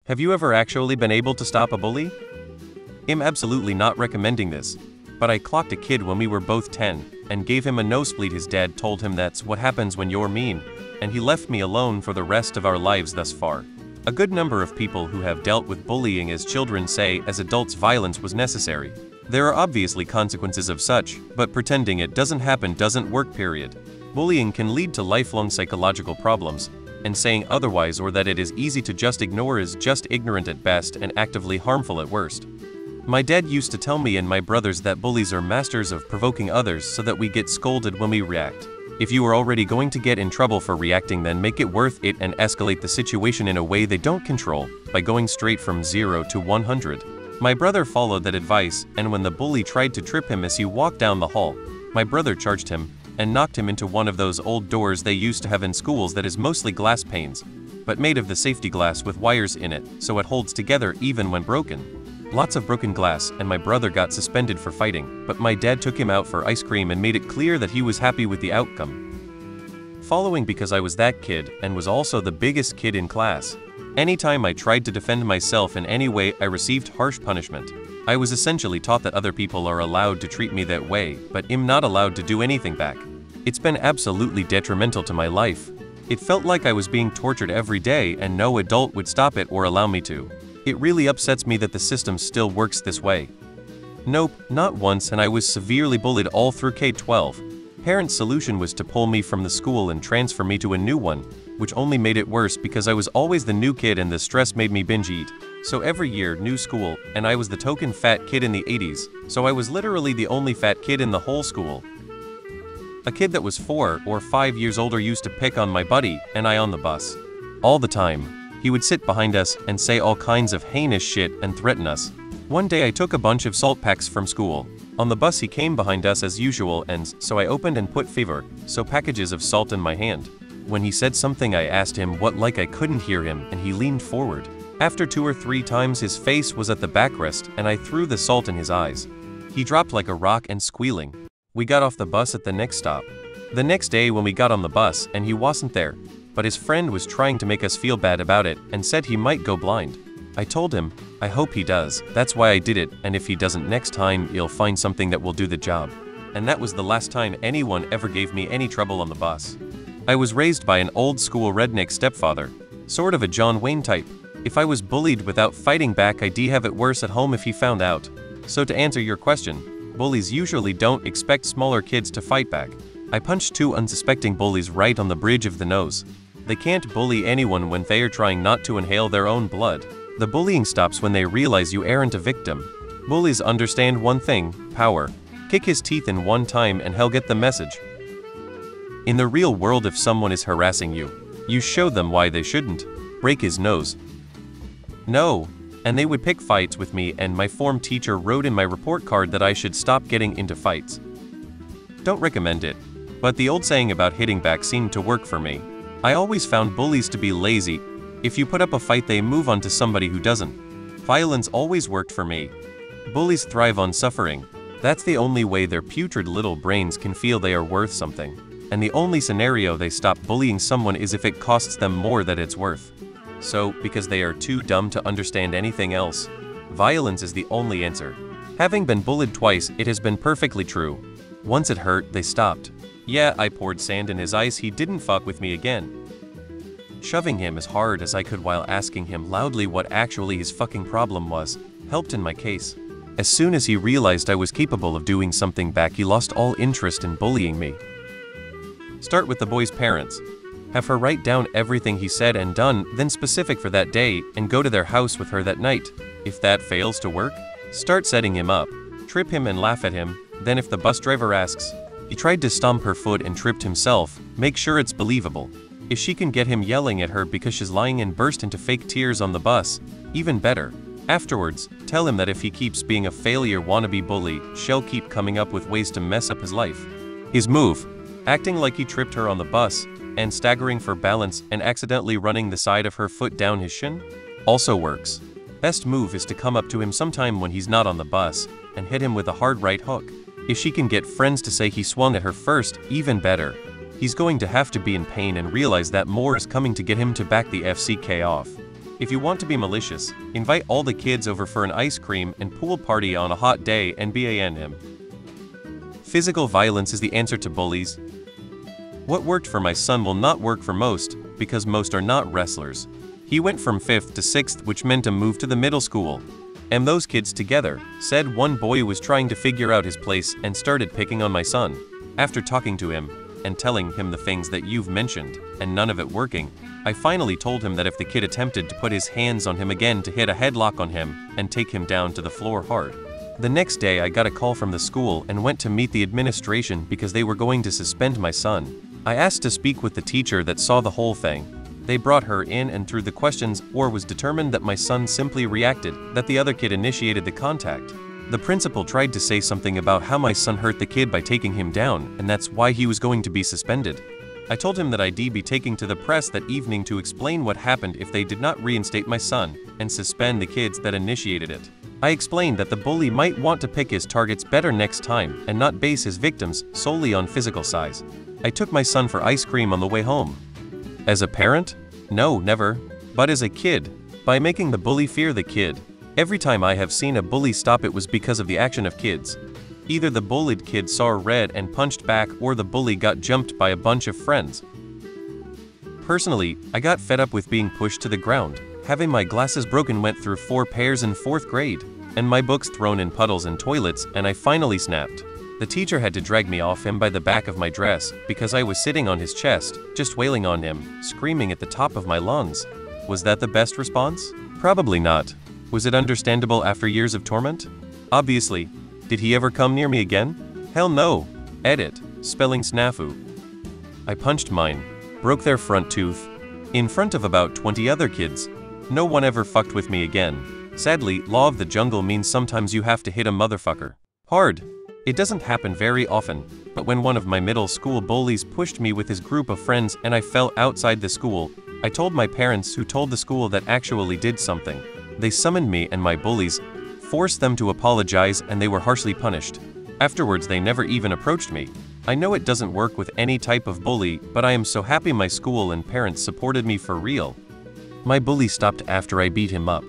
Have you ever actually been able to stop a bully? I'm absolutely not recommending this, but I clocked a kid when we were both 10 and gave him a nosebleed. His dad told him that's what happens when you're mean, and he left me alone for the rest of our lives thus far. A good number of people who have dealt with bullying as children say as adults violence was necessary. There are obviously consequences of such, but pretending it doesn't happen doesn't work, period. Bullying can lead to lifelong psychological problems, and saying otherwise or that it is easy to just ignore is just ignorant at best and actively harmful at worst. My dad used to tell me and my brothers that bullies are masters of provoking others so that we get scolded when we react. If you are already going to get in trouble for reacting, then make it worth it and escalate the situation in a way they don't control, by going straight from 0 to 100. My brother followed that advice, and when the bully tried to trip him as he walked down the hall, my brother charged him and knocked him into one of those old doors they used to have in schools that is mostly glass panes, but made of the safety glass with wires in it, so it holds together even when broken. Lots of broken glass, and my brother got suspended for fighting, but my dad took him out for ice cream and made it clear that he was happy with the outcome. Following, because I was that kid and was also the biggest kid in class. Anytime I tried to defend myself in any way, I received harsh punishment. I was essentially taught that other people are allowed to treat me that way, but I'm not allowed to do anything back. It's been absolutely detrimental to my life. It felt like I was being tortured every day and no adult would stop it or allow me to. It really upsets me that the system still works this way. Nope, not once, and I was severely bullied all through K-12. Parents' solution was to pull me from the school and transfer me to a new one, which only made it worse because I was always the new kid and the stress made me binge eat. So every year, new school, and I was the token fat kid in the 80s, so I was literally the only fat kid in the whole school. A kid that was 4 or 5 years older used to pick on my buddy and I on the bus. All the time. He would sit behind us and say all kinds of heinous shit and threaten us. One day I took a bunch of salt packs from school. On the bus he came behind us as usual, and so I opened and put packages of salt in my hand. When he said something I asked him what, like I couldn't hear him, and he leaned forward. After 2 or 3 times his face was at the backrest and I threw the salt in his eyes. He dropped like a rock and squealing. We got off the bus at the next stop. The next day when we got on the bus and he wasn't there, but his friend was trying to make us feel bad about it and said he might go blind. I told him, I hope he does, that's why I did it, and if he doesn't next time, you'll find something that will do the job. And that was the last time anyone ever gave me any trouble on the bus. I was raised by an old school redneck stepfather, sort of a John Wayne type. If I was bullied without fighting back, I'd have it worse at home if he found out. So to answer your question, bullies usually don't expect smaller kids to fight back. I punched 2 unsuspecting bullies right on the bridge of the nose. They can't bully anyone when they are trying not to inhale their own blood. The bullying stops when they realize you aren't a victim. Bullies understand one thing, power. Kick his teeth in one time and he'll get the message. In the real world, if someone is harassing you, you show them why they shouldn't. Break his nose. No. And they would pick fights with me, and my form teacher wrote in my report card that I should stop getting into fights. Don't recommend it. But the old saying about hitting back seemed to work for me. I always found bullies to be lazy. If you put up a fight, they move on to somebody who doesn't. Violence always worked for me. Bullies thrive on suffering. That's the only way their putrid little brains can feel they are worth something. And the only scenario they stop bullying someone is if it costs them more than it's worth. So, because they are too dumb to understand anything else, violence is the only answer. Having been bullied twice, it has been perfectly true. Once it hurt, they stopped. Yeah, I poured sand in his eyes, he didn't fuck with me again. Shoving him as hard as I could while asking him loudly what actually his fucking problem was, helped in my case. As soon as he realized I was capable of doing something back, he lost all interest in bullying me. Start with the boy's parents. Have her write down everything he said and done, then specific for that day, and go to their house with her that night. If that fails to work, start setting him up. Trip him and laugh at him. Then if the bus driver asks, he tried to stomp her foot and tripped himself, make sure it's believable. If she can get him yelling at her because she's lying and burst into fake tears on the bus, even better. Afterwards, tell him that if he keeps being a failure wannabe bully, she'll keep coming up with ways to mess up his life. His move: acting like he tripped her on the bus, and staggering for balance and accidentally running the side of her foot down his shin, also works. Best move is to come up to him sometime when he's not on the bus, and hit him with a hard right hook. If she can get friends to say he swung at her first, even better. He's going to have to be in pain and realize that more is coming to get him to back the FCK off. If you want to be malicious, invite all the kids over for an ice cream and pool party on a hot day and ban him. Physical violence is the answer to bullies. What worked for my son will not work for most, because most are not wrestlers. He went from 5th to 6th, which meant a move to the middle school. And those kids together, said one boy was trying to figure out his place and started picking on my son. After talking to him, and telling him the things that you've mentioned, and none of it working, I finally told him that if the kid attempted to put his hands on him again to hit a headlock on him, and take him down to the floor hard. The next day I got a call from the school and went to meet the administration because they were going to suspend my son. I asked to speak with the teacher that saw the whole thing. They brought her in and through the questions or was determined that my son simply reacted, that the other kid initiated the contact. The principal tried to say something about how my son hurt the kid by taking him down, and that's why he was going to be suspended. I told him that I'd be taking to the press that evening to explain what happened if they did not reinstate my son, and suspend the kids that initiated it. I explained that the bully might want to pick his targets better next time, and not base his victims solely on physical size. I took my son for ice cream on the way home. As a parent? No, never. But as a kid, by making the bully fear the kid. Every time I have seen a bully stop, it was because of the action of kids. Either the bullied kid saw red and punched back, or the bully got jumped by a bunch of friends. Personally, I got fed up with being pushed to the ground, having my glasses broken went through 4 pairs in 4th grade, and my books thrown in puddles and toilets, and I finally snapped. The teacher had to drag me off him by the back of my dress, because I was sitting on his chest, just wailing on him, screaming at the top of my lungs. Was that the best response? Probably not. Was it understandable after years of torment? Obviously. Did he ever come near me again? Hell no. Edit. Spelling snafu. I punched mine. Broke their front tooth. In front of about 20 other kids. No one ever fucked with me again. Sadly, law of the jungle means sometimes you have to hit a motherfucker. Hard. It doesn't happen very often, but when one of my middle school bullies pushed me with his group of friends and I fell outside the school, I told my parents, who told the school that actually did something. They summoned me and my bullies, forced them to apologize, and they were harshly punished. Afterwards they never even approached me. I know it doesn't work with any type of bully, but I am so happy my school and parents supported me for real. My bully stopped after I beat him up.